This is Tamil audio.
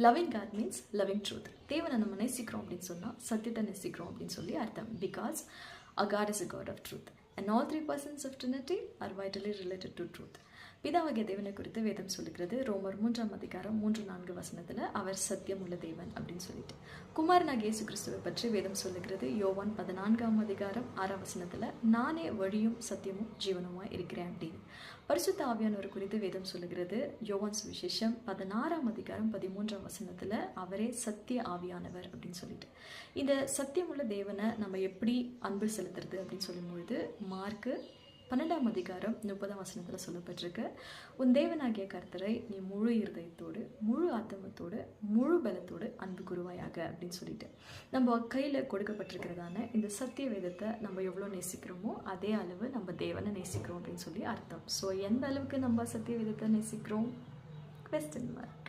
Loving God means loving truth. தேவனை நம்ம நேசிக்கிறோம் அப்படின்னு சொன்னால் சத்தியத்தை நேசிக்கிறோம் அப்படின்னு சொல்லி அர்த்தம். Because a God is a God of truth and all three persons of Trinity are vitally related to truth. பிதாவாகிய தேவனை குறித்து வேதம் சொல்லுகிறது. ரோமர் 3:3-4 அவர் சத்தியம் உள்ள தேவன் அப்படின்னு சொல்லிட்டு. குமாரனாகிய இயேசு கிறிஸ்துவை பற்றி வேதம் சொல்லுகிறது. யோவான் 14:6 நானே வழியும் சத்தியமும் ஜீவனுமாய் இருக்கிறேன் அப்படின்னு. பரிசுத்த ஆவியானவர் குறித்து வேதம் சொல்லுகிறது. யோவான் சுவிசேஷம் 16:13 அவரே சத்திய ஆவியானவர் அப்படின்னு சொல்லிட்டு. இந்த சத்தியம் உள்ள தேவனை நம்ம எப்படி அன்பு செலுத்துறது அப்படின்னு சொல்லும்பொழுது மார்க்கு 12:30 சொல்லப்பட்டிருக்கு. உன் தேவனாகிய கர்த்தரை நீ முழு இருதயத்தோடு, முழு ஆத்தமத்தோடு, முழு பலத்தோடு அன்பு கூறுவாயாக அப்படின்னு சொல்லிட்டு. நம்ம கையில் கொடுக்கப்பட்டிருக்கிறதான இந்த சத்திய வேதத்தை நம்ம எவ்வளோ நேசிக்கிறோமோ அதே அளவு நம்ம தேவனை நேசிக்கிறோம் அப்படின்னு சொல்லி அர்த்தம். ஸோ எந்த அளவுக்கு நம்ம சத்திய வேதத்தை நேசிக்கிறோம்? Question mark.